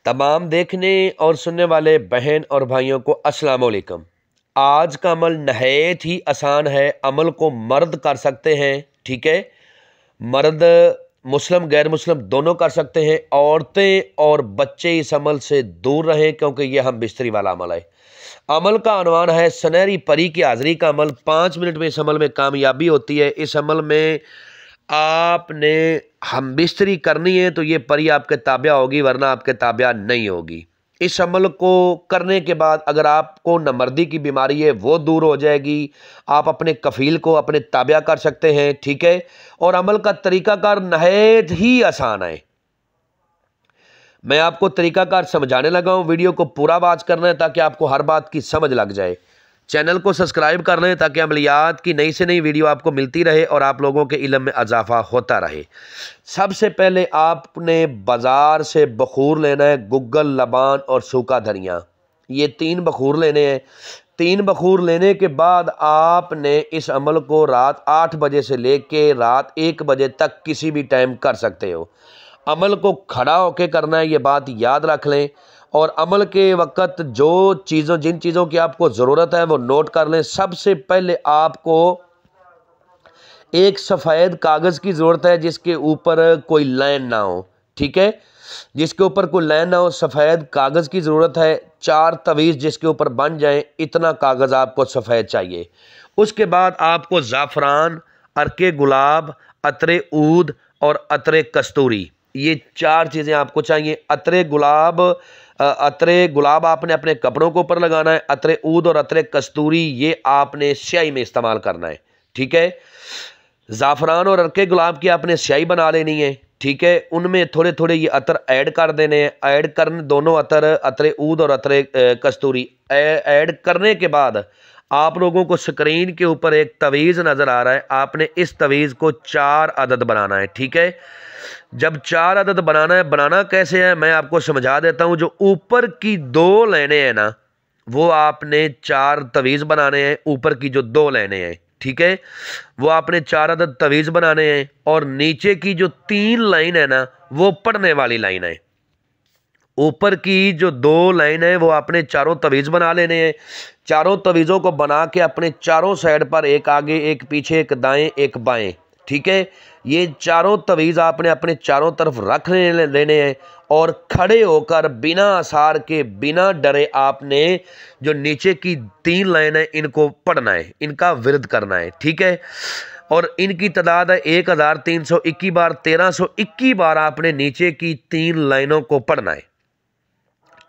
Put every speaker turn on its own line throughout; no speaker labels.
तमाम देखने और सुनने वाले बहन और भाइयों को अस्सलाम वालेकुम। आज का अमल नहायत ही आसान है। अमल को मर्द कर सकते हैं, ठीक है। मर्द मुस्लिम गैर मुस्लिम दोनों कर सकते हैं। औरतें और बच्चे इस अमल से दूर रहें क्योंकि यह हम बिस्तरी वाला अमल है। अमल का अनवान है सुनहरी परी की हाजिरी का अमल। 5 मिनट में इस अमल में कामयाबी होती है। इस अमल में आपने हम बिस्तरी करनी है तो ये परी आपके ताबिया होगी, वरना आपके ताबिया नहीं होगी। इस अमल को करने के बाद अगर आपको नमर्दी की बीमारी है वो दूर हो जाएगी। आप अपने कफील को अपने ताबिया कर सकते हैं, ठीक है। और अमल का तरीकाकार नहायत ही आसान है। मैं आपको तरीकाकार समझाने लगा हूं। वीडियो को पूरा वॉच करना है ताकि आपको हर बात की समझ लग जाए। चैनल को सब्सक्राइब कर लें ताकि अमलियात की नई से नई वीडियो आपको मिलती रहे और आप लोगों के इल्म में इजाफा होता रहे। सबसे पहले आपने बाज़ार से बखूर लेना है, गुग्गल, लबान और सूखा धनिया। ये 3 बखूर लेने हैं। 3 बखूर लेने के बाद आपने इस अमल को रात 8 बजे से लेके रात 1 बजे तक किसी भी टाइम कर सकते हो। अमल को खड़ा होकर करना है, ये बात याद रख लें। और अमल के वक्त जिन चीज़ों की आपको ज़रूरत है वो नोट कर लें। सबसे पहले आपको एक सफ़ेद कागज़ की ज़रूरत है जिसके ऊपर कोई लाइन ना हो, ठीक है। जिसके ऊपर कोई लाइन ना हो, सफ़ेद कागज़ की ज़रूरत है। 4 तवीज़ जिसके ऊपर बन जाए, इतना कागज़ आपको सफ़ेद चाहिए। उसके बाद आपको ज़ाफ़रान, अर्के गुलाब, अतरे ऊद और अतरे कस्तूरी, ये 4 चीज़ें आपको चाहिए। अतरे गुलाब आपने अपने कपड़ों के ऊपर लगाना है। अतरे ऊद और अतरे कस्तूरी ये आपने स्याही में इस्तेमाल करना है, ठीक है। ज़ाफ़रान और अर्के गुलाब की आपने स्याही बना लेनी है, ठीक है। उनमें थोड़े थोड़े ये अतर ऐड कर देने हैं। ऐड करने दोनों अतरे ऊद और अतरे कस्तूरी ऐड करने के बाद आप लोगों को स्क्रीन के ऊपर एक तवीज़ नज़र आ रहा है। आपने इस तवीज़ को 4 अदद बनाना है, ठीक है। जब 4 अदद बनाना है, बनाना कैसे है मैं आपको समझा देता हूं। जो ऊपर की 2 लाइनें हैं ना, वो आपने 4 तवीज़ बनाने हैं। ऊपर की जो 2 लाइनें हैं, ठीक है, वो आपने 4 अदद तवीज़ बनाने हैं। और नीचे की जो 3 लाइन है ना, वो पढ़ने वाली लाइन है। ऊपर की जो 2 लाइन है वो आपने चारों तवीज़ बना लेने हैं। चारों तवीज़ों को बना के अपने चारों साइड पर, एक आगे, एक पीछे, एक दाएं, एक बाएं, ठीक है, ये चारों तवीज़ आपने अपने चारों तरफ रख लेने हैं। और खड़े होकर बिना आसार के, बिना डरे आपने जो नीचे की 3 लाइन है इनको पढ़ना है, इनका विर्द करना है, ठीक है। और इनकी तादाद है 1321 बार। 1321 बार आपने नीचे की 3 लाइनों को पढ़ना है,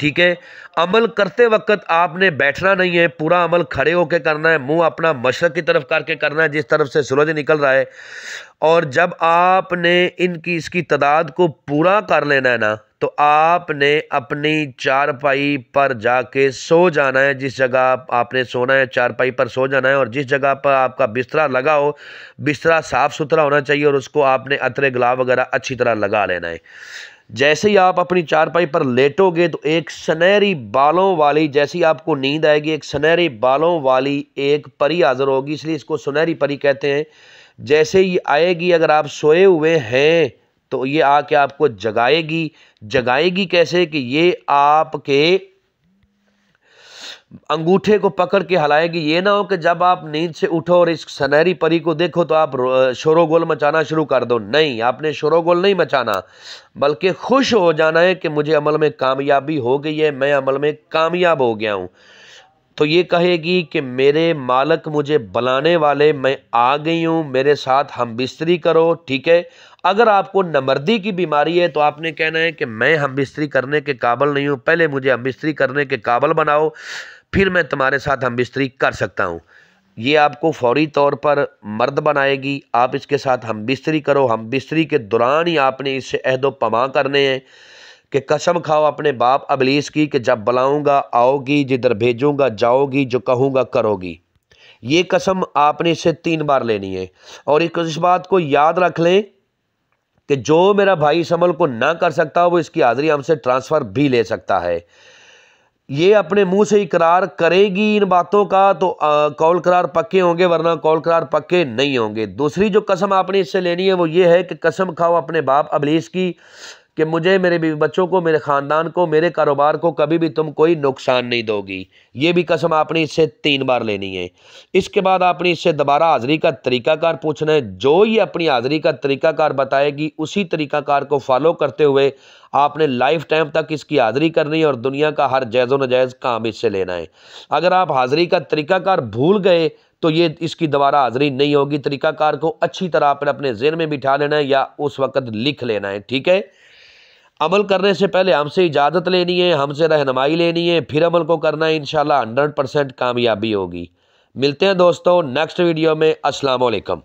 ठीक है। अमल करते वक्त आपने बैठना नहीं है, पूरा अमल खड़े होकर करना है। मुंह अपना मशरक की तरफ करके करना है, जिस तरफ से सूरज निकल रहा है। और जब आपने इसकी तादाद को पूरा कर लेना है ना, तो आपने अपनी चारपाई पर जाके सो जाना है। जिस जगह आपने सोना है, चारपाई पर सो जाना है। और जिस जगह पर आपका बिस्तरा लगा हो, बिस्तरा साफ़ सुथरा होना चाहिए और उसको आपने अतरे गुलाब वगैरह अच्छी तरह लगा लेना है। जैसे ही आप अपनी चारपाई पर लेटोगे तो एक सुनहरी बालों वाली, जैसी आपको नींद आएगी, एक सुनहरी बालों वाली एक परी हाजिर होगी, इसलिए इसको सुनहरी परी कहते हैं। जैसे ही आएगी, अगर आप सोए हुए हैं तो ये आके आपको जगाएगी। जगाएगी कैसे कि ये आपके अंगूठे को पकड़ के हिलाएगी। ये ना हो कि जब आप नींद से उठो और इस सुनहरी परी को देखो तो आप शोरोगुल मचाना शुरू कर दो। नहीं, आपने शोरोगुल नहीं मचाना, बल्कि खुश हो जाना है कि मुझे अमल में कामयाबी हो गई है, मैं अमल में कामयाब हो गया हूँ। तो ये कहेगी कि मेरे मालिक मुझे बुलाने वाले, मैं आ गई हूँ, मेरे साथ हम बिस्तरी करो, ठीक है। अगर आपको नमर्दी की बीमारी है तो आपने कहना है कि मैं हम बिस्तरी करने के काबिल नहीं हूँ, पहले मुझे हम बिस्तरी करने के काबिल बनाओ, फिर मैं तुम्हारे साथ हम बिस्तरी कर सकता हूँ। ये आपको फौरी तौर पर मर्द बनाएगी। आप इसके साथ हम बिस्तरी करो। हम बिस्तरी के दौरान ही आपने इससे अहदो पमा करने हैं कि कसम खाओ अपने बाप अबलीस की कि जब बुलाऊंगा आओगी, जिधर भेजूंगा जाओगी, जो कहूँगा करोगी। ये कसम आपने इससे 3 बार लेनी है। और इस बात को याद रख लें कि जो मेरा भाई इस अमल को ना कर सकता वो इसकी हाजिरी हमसे ट्रांसफ़र भी ले सकता है। ये अपने मुंह से इकरार करेगी इन बातों का तो कौल करार पक्के होंगे, वरना कौल करार पक्के नहीं होंगे। दूसरी जो कसम आपने इससे लेनी है वो ये है कि कसम खाओ अपने बाप अबलीस की कि मुझे, मेरे बीवी बच्चों को, मेरे ख़ानदान को, मेरे कारोबार को कभी भी तुम कोई नुकसान नहीं दोगी। ये भी कसम आपने इससे 3 बार लेनी है। इसके बाद आपने इससे दोबारा हाज़िरी का तरीकाकार पूछना है। जो ये अपनी हाज़िरी का तरीकाकार बताएगी उसी तरीकाकार को फॉलो करते हुए आपने लाइफ टाइम तक इसकी हाज़िरी करनी है और दुनिया का हर जायज़ व नाजायज़ काम इससे लेना है। अगर आप हाज़िरी का तरीकाकार भूल गए तो ये इसकी दोबारा हाज़िरी नहीं होगी। तरीकाकार को अच्छी तरह आपने अपने ज़हन में बिठा लेना है या उस वक़्त लिख लेना है, ठीक है। अमल करने से पहले हमसे इजाज़त लेनी है, हमसे रहनुमाई लेनी है, फिर अमल को करना है। इंशाल्लाह 100% कामयाबी होगी। मिलते हैं दोस्तों नेक्स्ट वीडियो में। अस्सलाम वालेकुम।